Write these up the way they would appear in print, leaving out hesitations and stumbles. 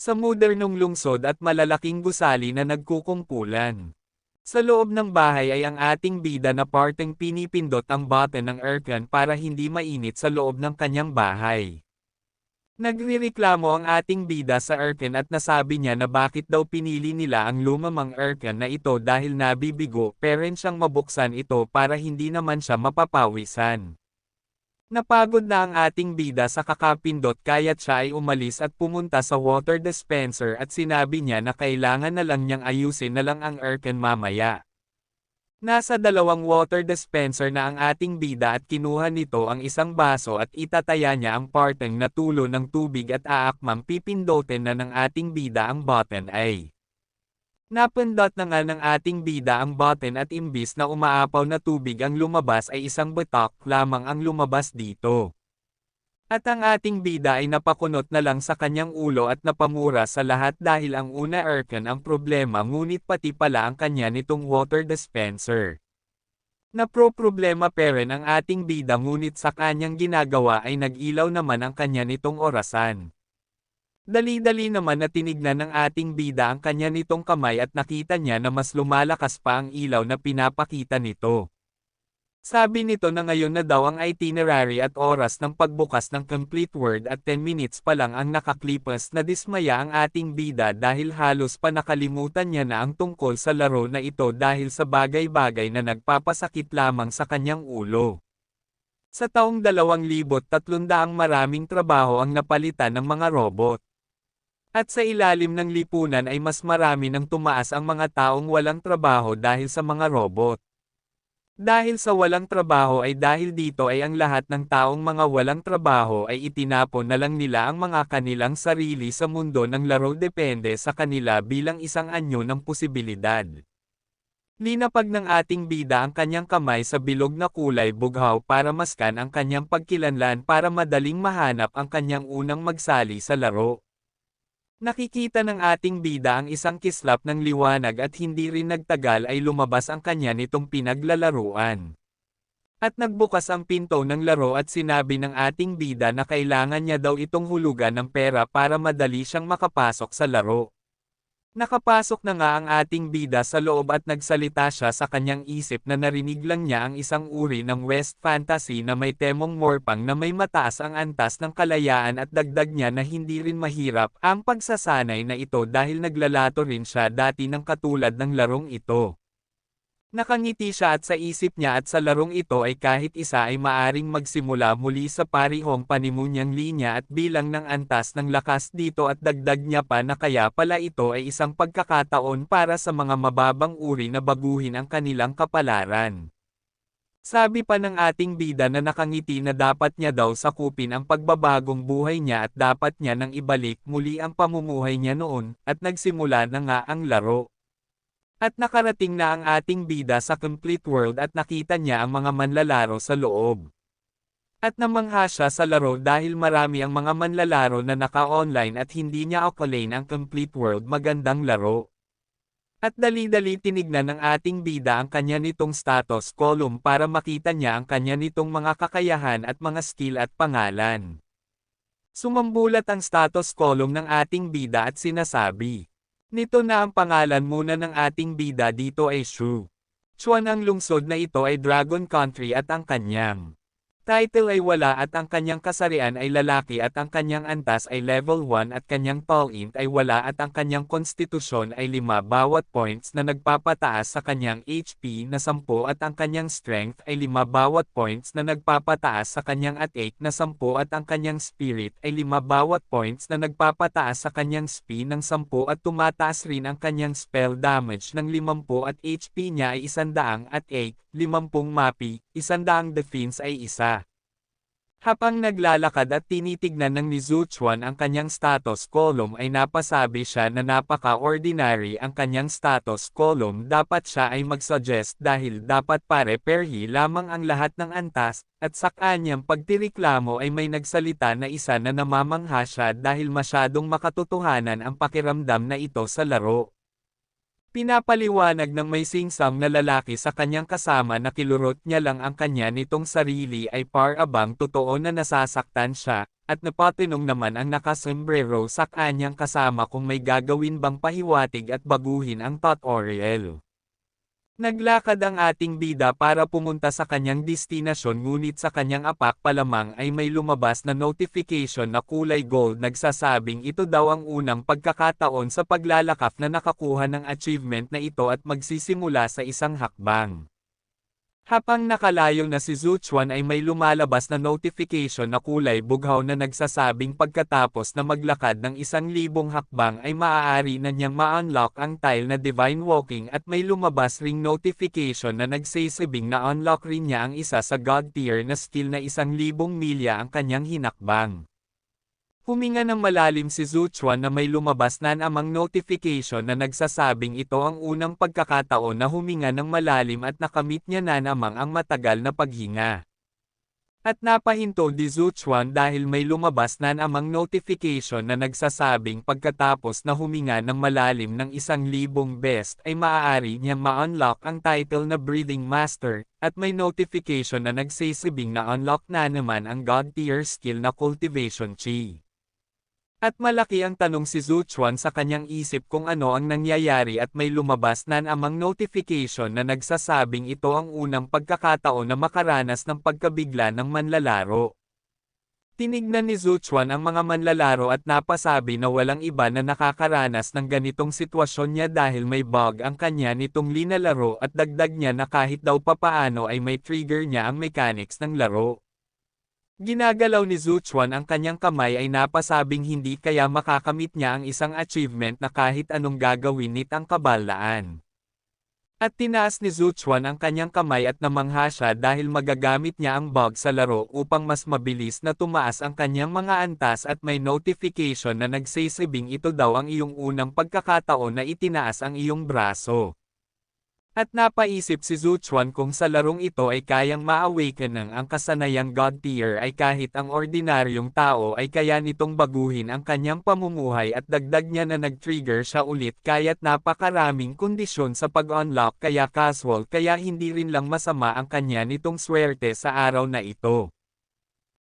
sa modernong lungsod at malalaking gusali na nagkukumpulan. Sa loob ng bahay ay ang ating bida na parteng pinipindot ang button ng aircon para hindi mainit sa loob ng kanyang bahay. Nagrereklamo ang ating bida sa aircon at nasabi niya na bakit daw pinili nila ang lumamang aircon na ito dahil nabibigo pero siyang mabuksan ito para hindi naman siya mapapawisan. Napagod na ang ating bida sa kakapindot kaya't siya ay umalis at pumunta sa water dispenser at sinabi niya na kailangan na lang niyang ayusin na lang ang aircon mamaya. Nasa dalawang water dispenser na ang ating bida at kinuha nito ang isang baso at itataya niya ang parteng na tulo ng tubig at aakmang pipindutin na ng ating bida ang button ay. Napindot na nga ng ating bida ang button at imbis na umaapaw na tubig ang lumabas ay isang batok lamang ang lumabas dito. At ang ating bida ay napakunot na lang sa kanyang ulo at napamura sa lahat dahil ang una aircon ang problema ngunit pati pala ang kanya nitong water dispenser. Napro-problema pa rin ang ating bida ngunit sa kanyang ginagawa ay nag-ilaw naman ang kanya nitong orasan. Dali-dali naman na tinignan ng ating bida ang kanya nitong kamay at nakita niya na mas lumalakas pa ang ilaw na pinapakita nito. Sabi nito na ngayon na daw ang itinerary at oras ng pagbukas ng complete word at 10 minutes pa lang ang nakaklipas na dismaya ang ating bida dahil halos pa nakalimutan niya na ang tungkol sa laro na ito dahil sa bagay-bagay na nagpapasakit lamang sa kanyang ulo. Sa taong 2030 maraming trabaho ang napalitan ng mga robot. At sa ilalim ng lipunan ay mas marami nang tumaas ang mga taong walang trabaho dahil sa mga robot. Dahil sa walang trabaho ay dahil dito ay ang lahat ng taong mga walang trabaho ay itinapon na lang nila ang mga kanilang sarili sa mundo ng laro depende sa kanila bilang isang anyo ng posibilidad. Linapag ng ating bida ang kanyang kamay sa bilog na kulay bughaw para maskan ang kanyang pagkilanlan para madaling mahanap ang kanyang unang magsali sa laro. Nakikita ng ating bida ang isang kislap ng liwanag at hindi rin nagtagal ay lumabas ang kanya nitong pinaglalaruan. At nagbukas ang pinto ng laro at sinabi ng ating bida na kailangan niya daw itong hulugan ng pera para madali siyang makapasok sa laro. Nakapasok na nga ang ating bida sa loob at nagsalita siya sa kanyang isip na narinig lang niya ang isang uri ng West Fantasy na may temong morpang na may mataas ang antas ng kalayaan at dagdag niya na hindi rin mahirap ang pagsasanay na ito dahil naglalato rin siya dati ng katulad ng larong ito. Nakangiti siya at sa isip niya at sa larong ito ay kahit isa ay maaring magsimula muli sa parihong panimunyang linya at bilang ng antas ng lakas dito at dagdag niya pa na kaya pala ito ay isang pagkakataon para sa mga mababang uri na baguhin ang kanilang kapalaran. Sabi pa ng ating bida na nakangiti na dapat niya daw sakupin ang pagbabagong buhay niya at dapat niya nang ibalik muli ang pamumuhay niya noon at nagsimula na nga ang laro. At nakarating na ang ating bida sa complete world at nakita niya ang mga manlalaro sa loob. At namangha siya sa laro dahil marami ang mga manlalaro na naka-online at hindi niya akalain ang complete world magandang laro. At dali-dali tinignan ng ating bida ang kanya nitong status column para makita niya ang kanya nitong mga kakayahan at mga skill at pangalan. Sumambulat ang status column ng ating bida at sinasabi. Nito na ang pangalan muna ng ating bida dito ay Shu. Chuan ang lungsod na ito ay Dragon Country at ang kanyang title ay wala at ang kanyang kasarian ay lalaki at ang kanyang antas ay level 1 at kanyang tall int ay wala at ang kanyang konstitusyon ay 5 bawat points na nagpapataas sa kanyang HP na 10 at ang kanyang strength ay 5 bawat points na nagpapataas sa kanyang at-8 na 10 at ang kanyang spirit ay 5 bawat points na nagpapataas sa kanyang speed ng 10 at tumataas rin ang kanyang spell damage ng 50 at HP niya ay 100 at 8, 50 mapi, 100 defense ay 1. Habang naglalakad at tinitignan ng ni Zuchuan ang kanyang status column ay napasabi siya na napaka-ordinary ang kanyang status column dapat siya ay mag-suggest dahil dapat pare-perhi lamang ang lahat ng antas, at sa kanyang pagtireklamo ay may nagsalita na isa na namamangha siya dahil masyadong makatotohanan ang pakiramdam na ito sa laro. Pinapaliwanag ng may singsang na lalaki sa kanyang kasama na kilurot niya lang ang kanya nitong sarili ay par-abang totoo na nasasaktan siya, at napatinong naman ang nakasombrero sa kanyang kasama kung may gagawin bang pahiwatig at baguhin ang tutorial. Naglakad ang ating bida para pumunta sa kanyang destinasyon ngunit sa kanyang apak pa lamang ay may lumabas na notification na kulay gold nagsasabing ito daw ang unang pagkakataon sa paglalakaf na nakakuha ng achievement na ito at magsisimula sa isang hakbang. Habang nakalayo na si Zuchuan ay may lumalabas na notification na kulay bughaw na nagsasabing pagkatapos na maglakad ng 1,000 hakbang ay maaari na niyang ma-unlock ang tile na Divine Walking at may lumabas ring notification na nagsasabing na unlock rin niya ang isa sa God tier na skill na 1,000 milya ang kanyang hinakbang. Huminga ng malalim si Zuchuan na may lumabas na namang notification na nagsasabing ito ang unang pagkakataon na huminga ng malalim at nakamit niya na namang ang matagal na paghinga. At napahinto ni Zuchuan dahil may lumabas na namang notification na nagsasabing pagkatapos na huminga ng malalim ng 1,000 best ay maaari niyang ma-unlock ang title na Breathing Master, at may notification na nagsasabing na unlock na naman ang God tier skill na Cultivation Chi. At malaki ang tanong si Zuchuan sa kanyang isip kung ano ang nangyayari at may lumabas na namang notification na nagsasabing ito ang unang pagkakataon na makaranas ng pagkabigla ng manlalaro. Tinignan ni Zuchuan ang mga manlalaro at napasabi na walang iba na nakakaranas ng ganitong sitwasyon niya dahil may bug ang kanya nitong linalaro at dagdag niya na kahit daw papaano ay may trigger niya ang mechanics ng laro. Ginagalaw ni Zuchuan ang kanyang kamay ay napasabing hindi kaya makakamit niya ang isang achievement na kahit anong gagawin nitang kabalaan. At tinaas ni Zuchuan ang kanyang kamay at namangha siya dahil magagamit niya ang bug sa laro upang mas mabilis na tumaas ang kanyang mga antas at may notification na nagsasabing ito daw ang iyong unang pagkakataon na itinaas ang iyong braso. At napaisip si Zuchuan kung sa larong ito ay kayang ma-awaken ang kasanayang God tier ay kahit ang ordinaryong tao ay kaya nitong baguhin ang kanyang pamumuhay at dagdag niya na nag-trigger siya ulit kaya't napakaraming kondisyon sa pag-unlock kaya casual kaya hindi rin lang masama ang kanya nitong swerte sa araw na ito.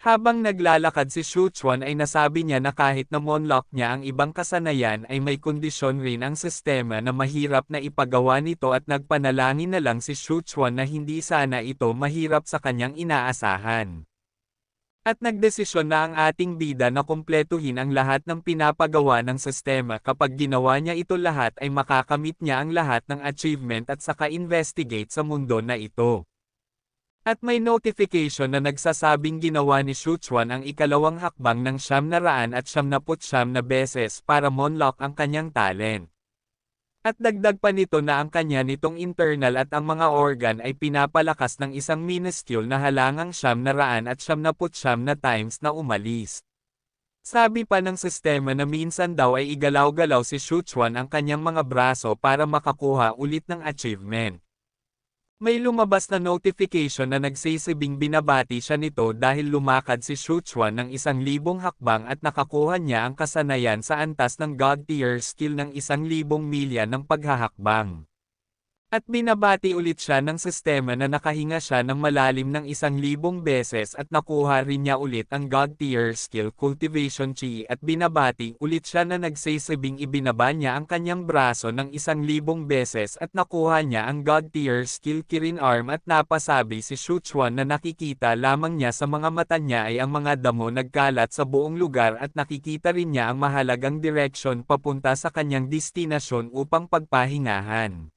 Habang naglalakad si Zuchuan ay nasabi niya na kahit na monlock niya ang ibang kasanayan ay may kondisyon rin ang sistema na mahirap na ipagawa nito at nagpanalangin na lang si Zuchuan na hindi sana ito mahirap sa kanyang inaasahan. At nagdesisyon na ang ating bida na kumpletuhin ang lahat ng pinapagawa ng sistema kapag ginawa niya ito lahat ay makakamit niya ang lahat ng achievement at saka investigate sa mundo na ito. At may notification na nagsasabing ginawa ni Zuchuan ang ikalawang hakbang ng 999 na beses para monlock ang kanyang talent. At dagdag pa nito na ang kanya nitong internal at ang mga organ ay pinapalakas ng isang minuscule na halangang 999 na times na umalis. Sabi pa ng sistema na minsan daw ay igalaw-galaw si Zuchuan ang kanyang mga braso para makakuha ulit ng achievement. May lumabas na notification na nagsasabing binabati siya nito dahil lumakad si Zuchuan ng 1,000 hakbang at nakakuha niya ang kasanayan sa antas ng God tier skill ng 1,000 milya ng paghahakbang. At binabati ulit siya ng sistema na nakahinga siya ng malalim ng 1,000 beses at nakuha rin niya ulit ang God tier skill Cultivation Chi at binabati ulit siya na nagsasabing ibinaba niya ang kanyang braso ng 1,000 beses at nakuha niya ang God tier skill Kirin Arm at napasabi si Zuchuan na nakikita lamang niya sa mga mata niya ay ang mga damo nagkalat sa buong lugar at nakikita rin niya ang mahalagang direksyon papunta sa kanyang destinasyon upang pagpahingahan.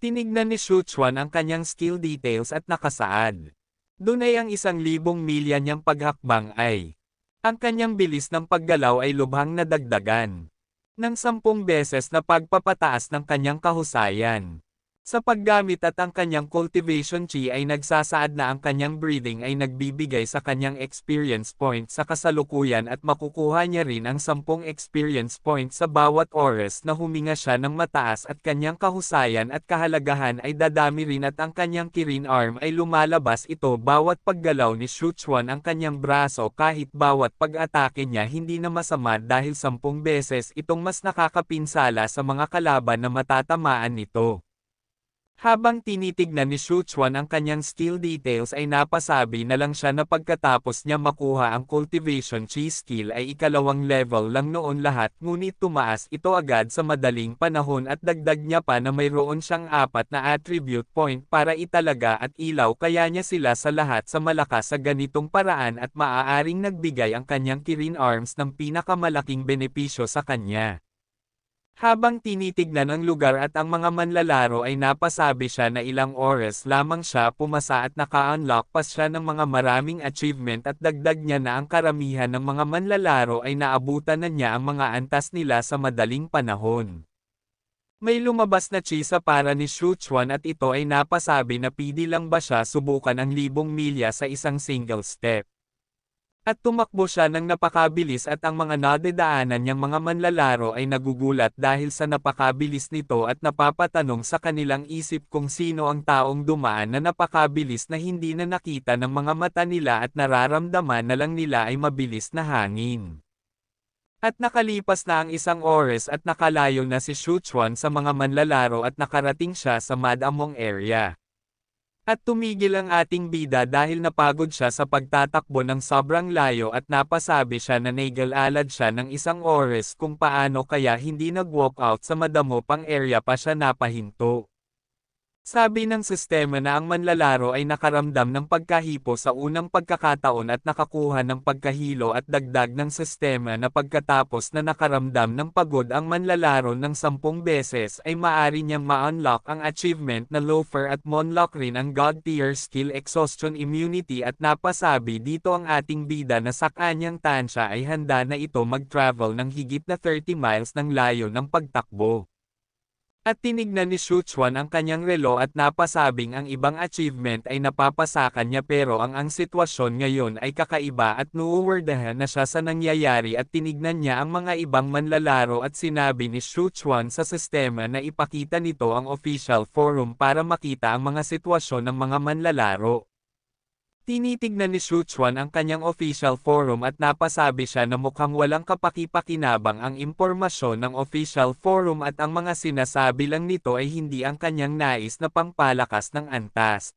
Tinignan ni Zuchuan ang kanyang skill details at nakasaad. Doon ay ang 1,000 milya niyang paghakbang ay. Ang kanyang bilis ng paggalaw ay lubhang nadagdagan ng 10 beses na pagpapataas ng kanyang kahusayan. Sa paggamit at ang kanyang cultivation chi ay nagsasaad na ang kanyang breeding ay nagbibigay sa kanyang experience point sa kasalukuyan at makukuha niya rin ang 10 experience point sa bawat oras na huminga siya ng mataas at kanyang kahusayan at kahalagahan ay dadami rin at ang kanyang Kirin arm ay lumalabas ito bawat paggalaw ni Shuchuan ang kanyang braso kahit bawat pag-atake niya hindi na masama dahil 10 beses itong mas nakakapinsala sa mga kalaban na matatamaan nito. Habang tinitignan ni Shuchuan ang kanyang skill details ay napasabi na lang siya na pagkatapos niya makuha ang cultivation chi skill ay ikalawang level lang noon lahat ngunit tumaas ito agad sa madaling panahon at dagdag niya pa na mayroon siyang 4 na attribute point para italaga at ilaw kaya niya sila sa lahat sa malakas sa ganitong paraan at maaaring nagbigay ang kanyang Kirin arms ng pinakamalaking benepisyo sa kanya. Habang tinitignan ang lugar at ang mga manlalaro ay napasabi siya na ilang oras lamang siya pumasa at naka-unlock pa siya ng mga maraming achievement at dagdag niya na ang karamihan ng mga manlalaro ay naabutan na niya ang mga antas nila sa madaling panahon. May lumabas na chisa para ni Shuchuan at ito ay napasabi na pwede lang ba siya subukan ang 1,000 milya sa isang single step. At tumakbo siya ng napakabilis at ang mga nadadaanan niyang mga manlalaro ay nagugulat dahil sa napakabilis nito at napapatanong sa kanilang isip kung sino ang taong dumaan na napakabilis na hindi na nakita ng mga mata nila at nararamdaman na lang nila ay mabilis na hangin. At nakalipas na ang isang oras at nakalayo na si Shuchuan sa mga manlalaro at nakarating siya sa Madamong area. At tumigil ang ating bida dahil napagod siya sa pagtatakbo ng sobrang layo at napasabi siya na naigal-alad siya ng isang oras kung paano kaya hindi nag-walk out sa madamo pang area pa siya napahinto. Sabi ng sistema na ang manlalaro ay nakaramdam ng pagkahipo sa unang pagkakataon at nakakuha ng pagkahilo at dagdag ng sistema na pagkatapos na nakaramdam ng pagod ang manlalaro ng 10 beses ay maaari niyang ma-unlock ang achievement na Loafer at monlock rin ang God tier skill Exhaustion Immunity at napasabi dito ang ating bida na sa kanyang tansya ay handa na ito mag-travel ng higit na 30 miles ng layo ng pagtakbo. At tinignan ni Shuchuan ang kanyang relo at napasabing ang ibang achievement ay napapasakan niya pero ang sitwasyon ngayon ay kakaiba at nuuwerdahan na siya sa nangyayari at tinignan niya ang mga ibang manlalaro at sinabi ni Shuchuan sa sistema na ipakita nito ang official forum para makita ang mga sitwasyon ng mga manlalaro. Tinitignan ni Shuchuan ang kanyang official forum at napasabi siya na mukhang walang kapaki-pakinabang ang impormasyon ng official forum at ang mga sinasabi lang nito ay hindi ang kanyang nais na pangpalakas ng antas.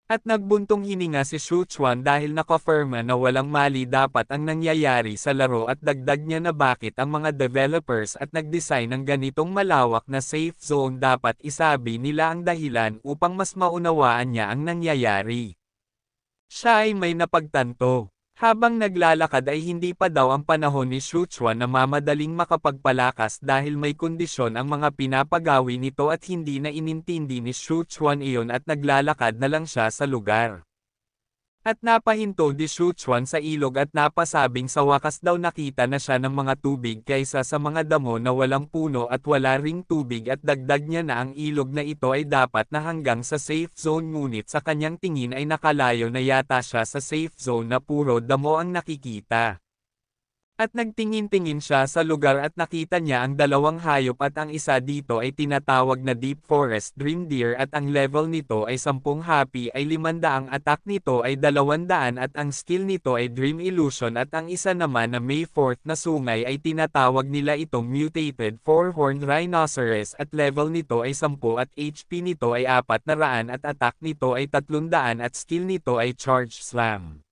At nagbuntong hininga si Shuchuan dahil nakofirma na walang mali dapat ang nangyayari sa laro at dagdag niya na bakit ang mga developers at nag-design ng ganitong malawak na safe zone dapat isabi nila ang dahilan upang mas maunawaan niya ang nangyayari. Siya ay may napagtanto. Habang naglalakad ay hindi pa daw ang panahon ni Shuchuan na mamadaling makapagpalakas dahil may kondisyon ang mga pinapagawi nito at hindi na inintindi ni Shuchuan iyon at naglalakad na lang siya sa lugar. At napahinto di Shuchuan sa ilog at napasabing sa wakas daw nakita na siya ng mga tubig kaysa sa mga damo na walang puno at wala ring tubig at dagdag niya na ang ilog na ito ay dapat na hanggang sa safe zone ngunit sa kanyang tingin ay nakalayo na yata siya sa safe zone na puro damo ang nakikita. At nagtingin-tingin siya sa lugar at nakita niya ang dalawang hayop at ang isa dito ay tinatawag na Deep Forest Dream Deer at ang level nito ay 10 happy ay 500 attack nito ay 200 at ang skill nito ay Dream Illusion at ang isa naman na May 4th na sungay ay tinatawag nila itong Mutated Four-Horned Rhinoceros at level nito ay 10 at HP nito ay 400 at attack nito ay 300 at skill nito ay Charge Slam.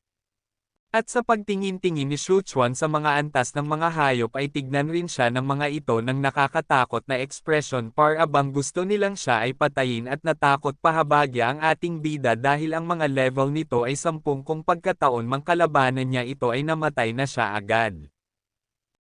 At sa pagtingin-tingin ni Shuchuan sa mga antas ng mga hayop ay tignan rin siya ng mga ito ng nakakatakot na ekspresyon para bang gusto nilang siya ay patayin at natakot pahabagya ang ating bida dahil ang mga level nito ay 10 kung pagkataon mang kalabanan niya ito ay namatay na siya agad.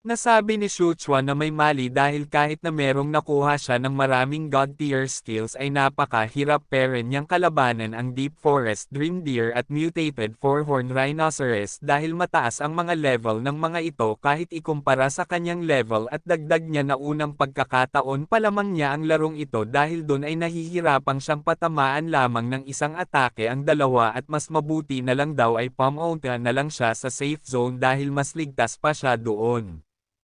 Nasabi ni Shuchua na may mali dahil kahit na merong nakuha siya ng maraming god-tier skills ay napakahirap pa rin niyang kalabanan ang Deep Forest Dream Deer at Mutated Four-Horned Rhinoceros dahil mataas ang mga level ng mga ito kahit ikumpara sa kanyang level at dagdag niya na unang pagkakataon pa lamang niya ang larong ito dahil doon ay nahihirapang siyang patamaan lamang ng isang atake ang dalawa at mas mabuti na lang daw ay pumunta na lang siya sa safe zone dahil mas ligtas pa siya doon.